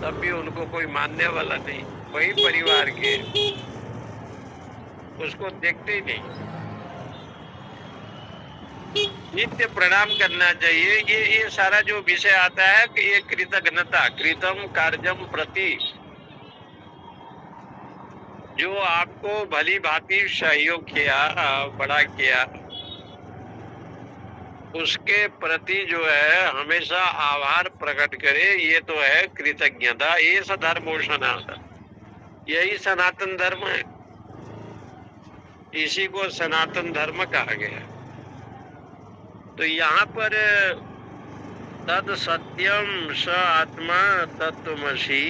तब भी उनको कोई मानने वाला नहीं, वही परिवार के उसको देखते ही नहीं। नित्य प्रणाम करना चाहिए। ये सारा जो विषय आता है कि ये कृतज्ञता, कृतम कार्यम प्रति, जो आपको भली भांति सहयोग किया, बड़ा किया, उसके प्रति जो है हमेशा आभार प्रकट करे, ये तो है कृतज्ञता। ये धर्मो सनातन, यही सनातन धर्म है, इसी को सनातन धर्म कहा गया। तो यहाँ पर तद सत्यम स आत्मा तत्वमसि,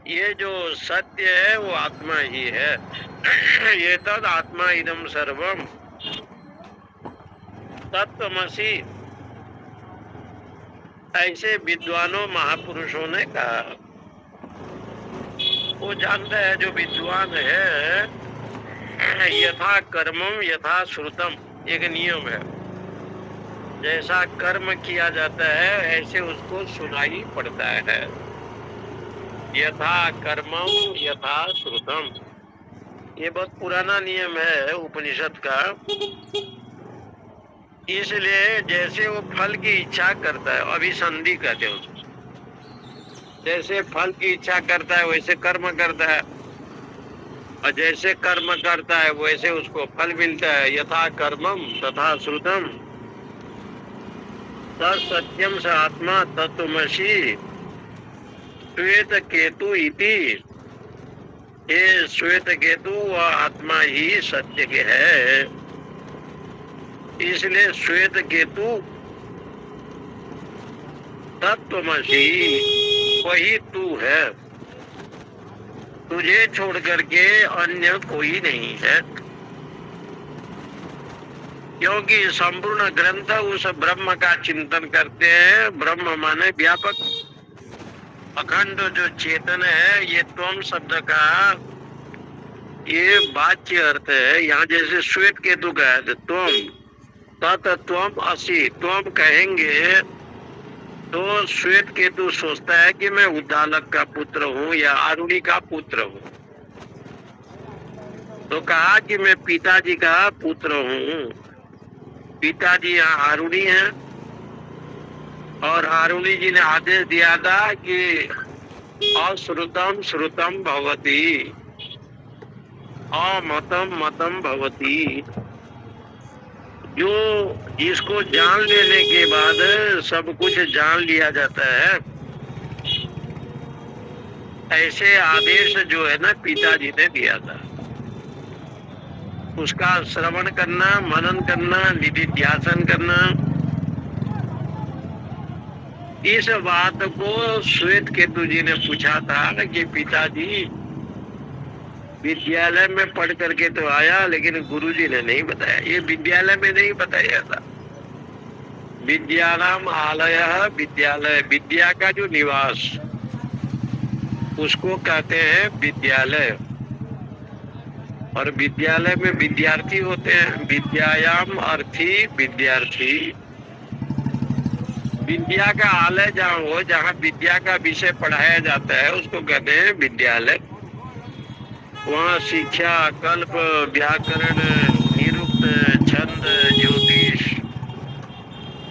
ये जो सत्य है वो आत्मा ही है। ये तद आत्मा इदम सर्वम तत्वमसि, ऐसे विद्वानों महापुरुषों ने कहा। वो जानता है जो विद्वान है, यथा कर्मम यथा श्रुतम, एक नियम है, जैसा कर्म किया जाता है ऐसे उसको सुनाई पड़ता है। यथा कर्मम यथा श्रुतम, ये बहुत पुराना नियम है उपनिषद का। इसलिए जैसे वो फल की इच्छा करता है, अभिसंधि कहते हैं उसको, जैसे फल की इच्छा करता है वैसे कर्म करता है, और जैसे कर्म करता है वैसे उसको फल मिलता है। यथा कर्मम तथा श्रुतम सत्यम स आत्मा तत्वमसि श्वेत केतु इति, ये श्वेत केतु वह आत्मा ही सत्य के है। इसलिए श्वेत केतु तत्वमसि वही तू है, तुझे छोड़ करके अन्य कोई नहीं है। क्योंकि संपूर्ण ग्रंथ उस ब्रह्म का चिंतन करते हैं। ब्रह्म माने व्यापक अखंड जो चेतन है। ये त्वम शब्द का ये वाच्य अर्थ है। यहाँ जैसे श्वेत केतु का है त्वम तत्त्वम असि, त्वम कहेंगे तो श्वेत केतु सोचता है कि मैं उद्दालक का पुत्र हूँ या आरुणि का पुत्र हूँ। तो कहा कि मैं पिताजी का पुत्र हूँ। पिताजी यहाँ आरुणि हैं और आरुणि जी ने आदेश दिया था कि अश्रुतम श्रुतम भवति, अमतम मतम भवति। जो इसको जान लेने के बाद सब कुछ जान लिया जाता है, ऐसे आदेश जो है ना पिताजी ने दिया था। उसका श्रवण करना, मनन करना, निधिध्यासन करना। इस बात को श्वेत केतु जी ने पूछा था कि पिताजी विद्यालय में पढ़ करके तो आया, लेकिन गुरुजी ने नहीं बताया। ये विद्यालय में नहीं बताया था। विद्यानाम आलयः, विद्यालय विद्या का जो निवास उसको कहते हैं विद्यालय। और विद्यालय में विद्यार्थी होते हैं। विद्यायाम अर्थी विद्यार्थी। विद्या का आलय जहाँ हो, जहाँ विद्या का विषय पढ़ाया जाता है उसको कहते हैं विद्यालय। वहाँ शिक्षा, कल्प, व्याकरण, निरुक्त, छंद, ज्योतिष,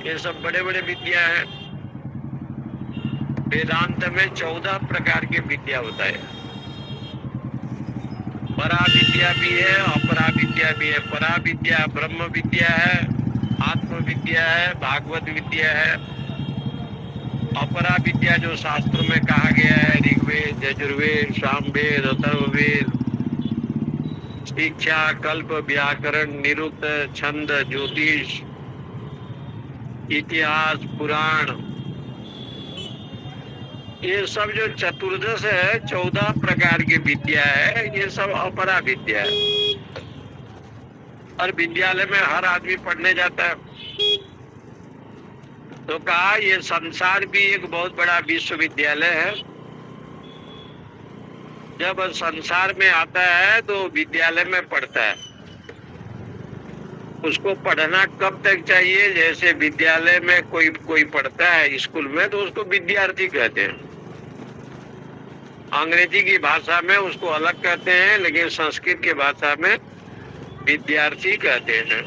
ये सब बड़े बड़े विद्या है। वेदांत में 14 प्रकार के विद्या होता है। परा विद्या भी है, अपरा विद्या भी है। परा विद्या ब्रह्म विद्या है, आत्म विद्या है, भागवत विद्या है। अपरा विद्या जो शास्त्रों में कहा गया है, ऋग्वेद, यजुर्वेद, सामवेद, अथर्ववेद, शिक्षा, कल्प, व्याकरण, निरुक्त, छंद, ज्योतिष, इतिहास, पुराण, ये सब जो चतुर्दश है, 14 प्रकार की विद्या है। ये सब अपरा विद्या है। और विद्यालय में हर आदमी पढ़ने जाता है। तो कहा ये संसार भी एक बहुत बड़ा विश्वविद्यालय है। जब संसार में आता है तो विद्यालय में पढ़ता है। उसको पढ़ना कब तक चाहिए? जैसे विद्यालय में कोई पढ़ता है स्कूल में तो उसको विद्यार्थी कहते हैं। अंग्रेजी की भाषा में उसको अलग कहते हैं, लेकिन संस्कृत की भाषा में विद्यार्थी कहते हैं।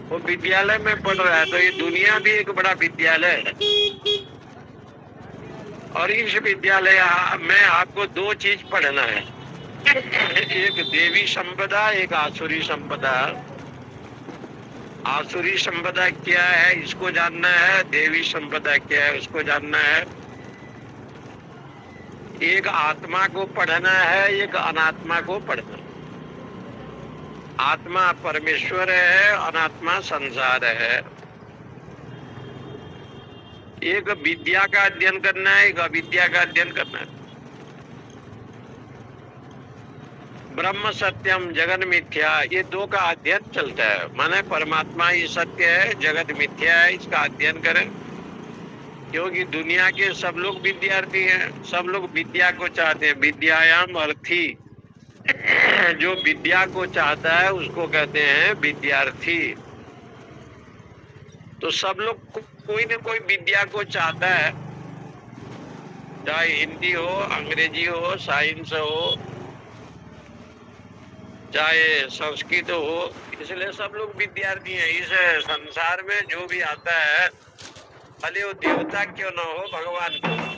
वो विद्यालय में पढ़ रहा है। तो ये दुनिया भी एक बड़ा विद्यालय है। और इस विद्यालय में आपको 2 चीज पढ़ना है। एक देवी संपदा, एक आसुरी संपदा। आसुरी संपदा क्या है इसको जानना है, देवी संपदा क्या है उसको जानना है। एक आत्मा को पढ़ना है, एक अनात्मा को पढ़ना है। आत्मा परमेश्वर है, अनात्मा संसार है। एक विद्या का अध्ययन करना है, एक अविद्या का अध्ययन करना है। ब्रह्म सत्यम जगत मिथ्या, ये 2 का अध्ययन चलता है। माने परमात्मा ही सत्य है, जगत मिथ्या है, इसका अध्ययन करें। क्योंकि दुनिया के सब लोग विद्यार्थी हैं, सब लोग विद्या को चाहते हैं। विद्यायाम अर्थी, जो विद्या को चाहता है उसको कहते हैं विद्यार्थी। तो सब लोग कोई न कोई विद्या को चाहता है, चाहे हिंदी हो, अंग्रेजी हो, साइंस हो, चाहे संस्कृत हो। इसलिए सब लोग विद्यार्थी हैं। इस संसार में जो भी आता है, भले वो देवता क्यों न हो, भगवान क्यों न हो,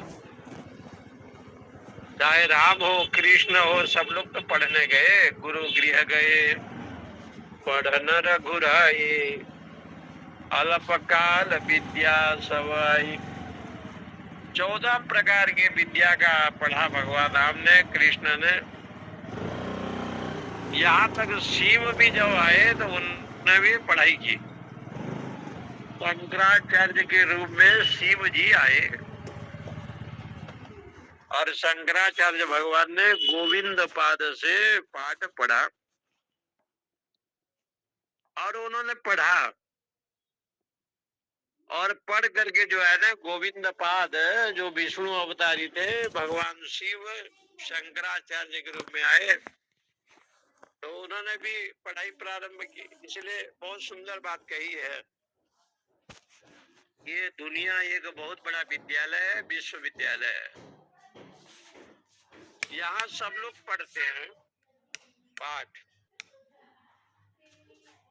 चाहे राम हो, कृष्ण हो, सब लोग तो पढ़ने गए, गुरु गृह गए, पढ़न रघुराई, अल्पकाल विद्या सवाई। 14 प्रकार की विद्या का पढ़ा भगवान राम ने, कृष्ण ने। यहाँ तक शिव भी जब आए तो उन्होंने भी पढ़ाई की। शंकराचार्य के रूप में शिव जी आए और शंकराचार्य भगवान ने गोविंद पाद से पाठ पढ़ा और उन्होंने पढ़ा और पढ़ करके जो है ना गोविंद पाद, जो विष्णु अवतारी थे, भगवान शिव शंकराचार्य के रूप में आए तो उन्होंने भी पढ़ाई प्रारंभ की। इसलिए बहुत सुंदर बात कही है, ये दुनिया एक बहुत बड़ा विद्यालय है, विश्वविद्यालय है। यहाँ सब लोग पढ़ते हैं पाठ।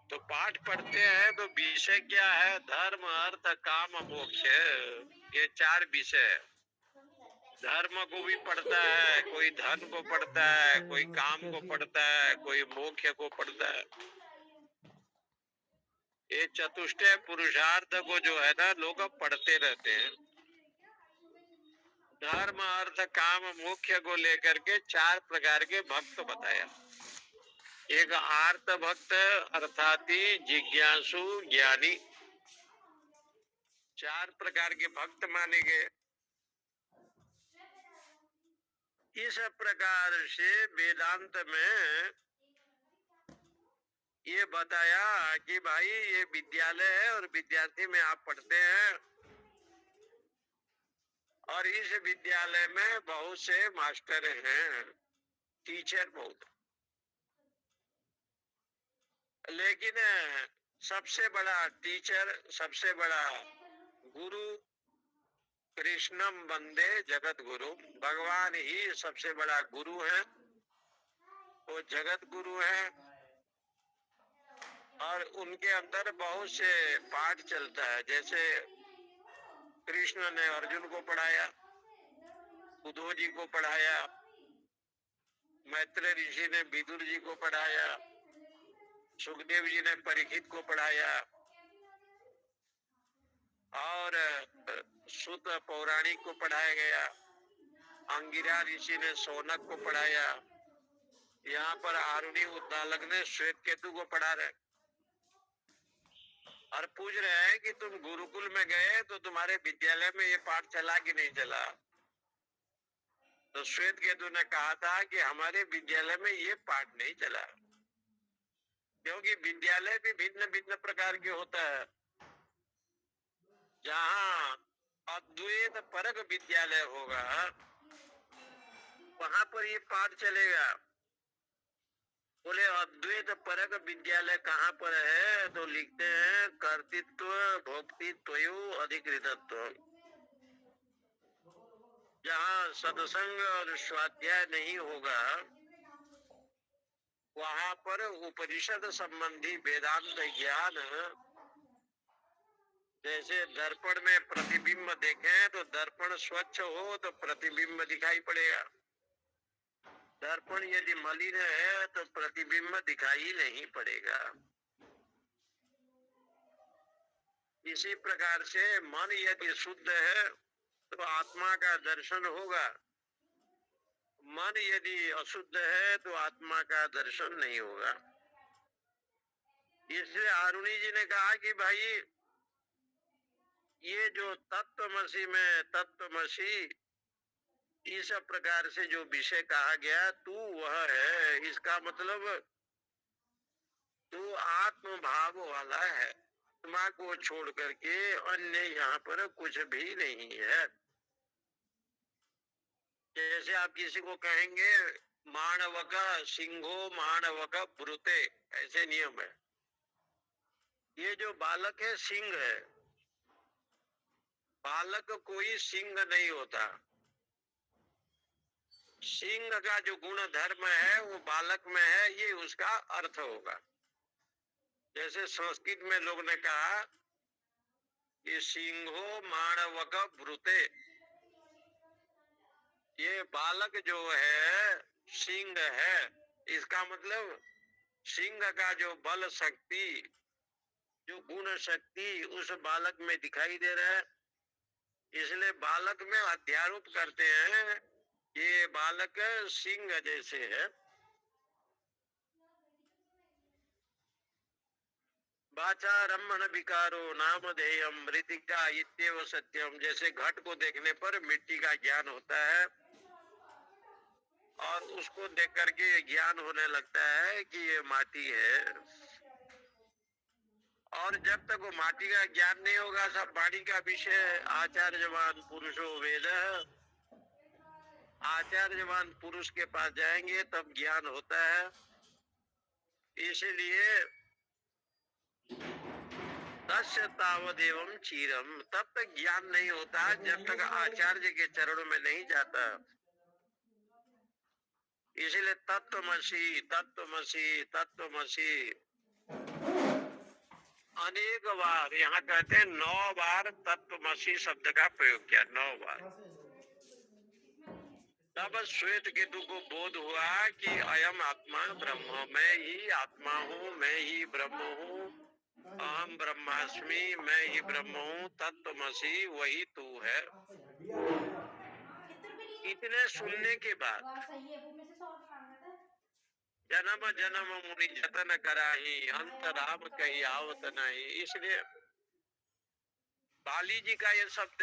तो पाठ पढ़ते हैं तो विषय क्या है? धर्म, अर्थ, काम, मोक्ष। ये 4 विषय है। धर्म को भी पढ़ता है, कोई धन को पढ़ता है, कोई काम को पढ़ता है, कोई मोक्ष को पढ़ता है। ये चतुष्टय पुरुषार्थ को जो है ना लोग पढ़ते रहते हैं। धर्म, अर्थ, काम, मोक्ष को लेकर के 4 प्रकार के भक्त बताया। एक आर्त भक्त अर्थात जिज्ञासु ज्ञानी, 4 प्रकार के भक्त माने गए। इस प्रकार से वेदांत में ये बताया कि भाई ये विद्यालय है और विद्यार्थी में आप पढ़ते हैं और इस विद्यालय में बहुत से मास्टर हैं, टीचर बहुत। लेकिन सबसे बड़ा टीचर, सबसे बड़ा गुरु कृष्णम वंदे जगत गुरु, भगवान ही सबसे बड़ा गुरु है। वो जगत गुरु है और उनके अंदर बहुत से पाठ चलता है। जैसे कृष्ण ने अर्जुन को पढ़ाया, उद्धव जी को पढ़ाया, मैत्रेय ऋषि ने विदुर जी को पढ़ाया, सुखदेव जी ने परीक्षित को पढ़ाया और सूत पौराणिक को पढ़ाया गया, अंगिरा ऋषि ने शौनक को पढ़ाया, यहाँ पर आरुणि उद्दालक ने श्वेत केतु को पढ़ा रहे और पूछ रहे हैं कि तुम गुरुकुल में गए तो तुम्हारे विद्यालय में ये पाठ चला कि नहीं चला? तो श्वेत केतु ने कहा था कि हमारे विद्यालय में ये पाठ नहीं चला, क्योंकि विद्यालय भी भिन्न भिन्न प्रकार के होता है। जहाँ अद्वैत परक विद्यालय होगा वहां पर ये पाठ चलेगा। बोले अद्वैत परक विद्यालय कहाँ पर है? तो लिखते हैं कर्तृत्व भोक्तृत्व अधिकृतत्व। जहाँ सत्संग और स्वाध्याय नहीं होगा वहां पर उपनिषद संबंधी वेदांत ज्ञान, जैसे दर्पण में प्रतिबिंब देखें तो दर्पण स्वच्छ हो तो प्रतिबिंब दिखाई पड़ेगा, दर्पण यदि मलिन है तो प्रतिबिंब दिखाई नहीं पड़ेगा। इसी प्रकार से मन यदि शुद्ध है तो आत्मा का दर्शन होगा, मन यदि अशुद्ध है तो आत्मा का दर्शन नहीं होगा। इसलिए आरुणि जी ने कहा कि भाई ये जो तत्वमसि में तत्वमसि इस प्रकार से जो विषय कहा गया तू वह है, इसका मतलब तू आत्म भाव वाला है, आत्मा को छोड़ करके अन्य यहाँ पर कुछ भी नहीं है। जैसे आप किसी को कहेंगे मानवक सिंहो मानवक ब्रुते, ऐसे नियम है। ये जो बालक है सिंह है, बालक कोई सिंह नहीं होता। सिंह का जो गुण धर्म है वो बालक में है, ये उसका अर्थ होगा। जैसे संस्कृत में लोग ने कहा कि सिंहो मानवक ब्रुते, ये बालक जो है सिंह है, इसका मतलब सिंह का जो बल शक्ति, जो गुण शक्ति उस बालक में दिखाई दे रहा है, इसलिए बालक में अध्यारोप करते हैं, ये बालक सिंह जैसे है। वाचा रमण विकारो नामधेयम मृतिका इत्येव सत्यम। जैसे घट को देखने पर मिट्टी का ज्ञान होता है और उसको देख करके ज्ञान होने लगता है कि ये माटी है, और जब तक वो माटी का ज्ञान नहीं होगा, सब वाणी का विषय आचार्यवान पुरुषो वेद। आचार्यवान पुरुष के पास जाएंगे तब ज्ञान होता है। इसलिए तस्य तावदेवं चीरम, तब तक ज्ञान नहीं होता जब तक आचार्य के चरणों में नहीं जाता। इसलिए तत्वमसि तत्वमसि तत्वमसि अनेक बार, यहाँ कहते हैं 9 बार तत्वमसि शब्द का प्रयोग किया, 9 बार। तब श्वेत केतु को बोध हुआ कि अयम आत्मा ब्रह्म, मैं ही आत्मा हूँ, मैं ही ब्रह्म हूँ, अहम ब्रह्मास्मि, मैं ही ब्रह्म हूँ, तत्वमसि वही तू है। इतने सुनने के बाद जन्म जन्म मुनि जतन कराही, अंत राम कही आवत नहीं। इसलिए बाली जी का ये शब्द,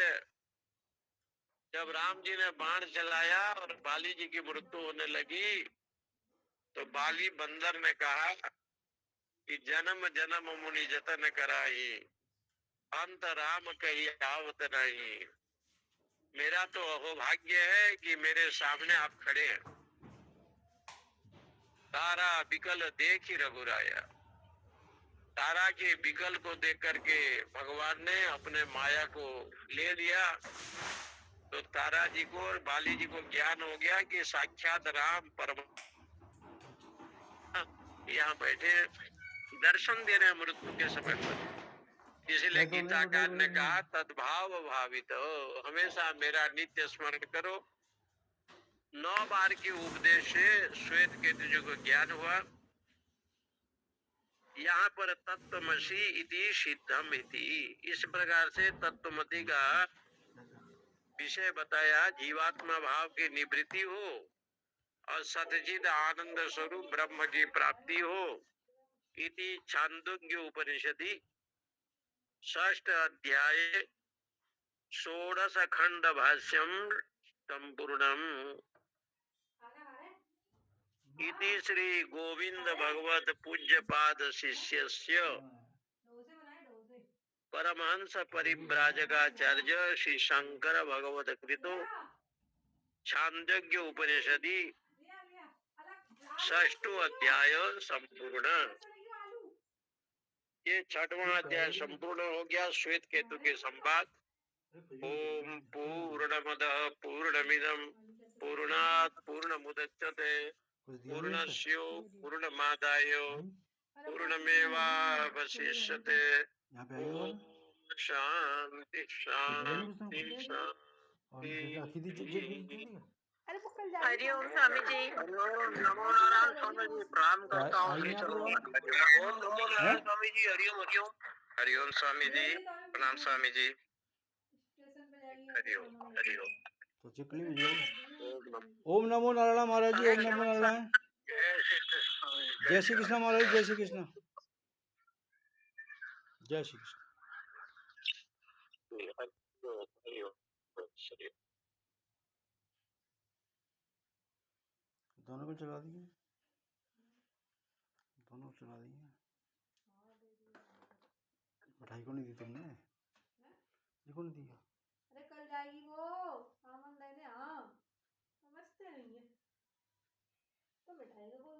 जब राम जी ने बाण चलाया और बाली जी की मृत्यु होने लगी, तो बाली बंदर ने कहा कि जन्म जन्म मुनि जतन कराही, अंत राम कही आवत नहीं। मेरा तो अहोभाग्य है कि मेरे सामने आप खड़े हैं। तारा विकल देख ही रघुराया। तारा के विकल को देख करके भगवान ने अपने माया को ले लिया। तो तारा जी को और बाली जी को ज्ञान हो गया कि साक्षात राम परम यहाँ बैठे दर्शन दे रहे हैं मृत्यु के समय पर। इसलिए गीताकार ने कहा तद्भाव भावित हो, हमेशा मेरा नित्य स्मरण करो। 9 बार के उपदेश से श्वेत केतु जी को ज्ञान हुआ। यहाँ पर तत्वमसि इति सिद्धम इति, इस प्रकार से तत्वमति का विषय बताया। जीवात्मा भाव की निवृत्ति हो और सतचिद आनंद स्वरूप ब्रह्म की प्राप्ति हो। इति छांदोग्य उपनिषदि 6th अध्याय 16 खंड भाष्यम संपूर्णम। इति श्री गोविंद भगवत पूज्य पाद शिष्यस्य परमहंस परिव्राजकाचार्य श्री शंकर भगवत कृतो छांदोग्य उपनिषदि 6th अध्याय संपूर्ण। ये 6वां अध्याय संपूर्ण हो गया श्वेत केतु के संवाद। ओम पूर्णमदः पूर्णमिदं पूर्णात् पूर्णमुदच्यते पूर्णस्य पूर्णमादाय पूर्णमेवावशिष्यते। ओम शांति शांति शांति। हरिओम स्वामी जी। हरिओम नमो नारायण स्वामी जी, प्रणाम करता हूँ। ओम नमो नारायण स्वामी जी, हरिओम हरिओम। हरिओम स्वामी जी, प्रणाम स्वामी जी। हरिओम हरिओम। तो चिकली में जो ओम नमो नारायण महाराज जी, ओम नमो नारायण। जय श्री कृष्ण महाराज, जय श्री कृष्ण, जय श्री कृष्ण। दोनों को चला दिए, दोनों को चला दिए। मिठाई को नहीं दी तुमने? ये को नहीं दिया? अरे कल जाएगी वो सामान लेने। हाँ समझते नहीं है तो मिठाई को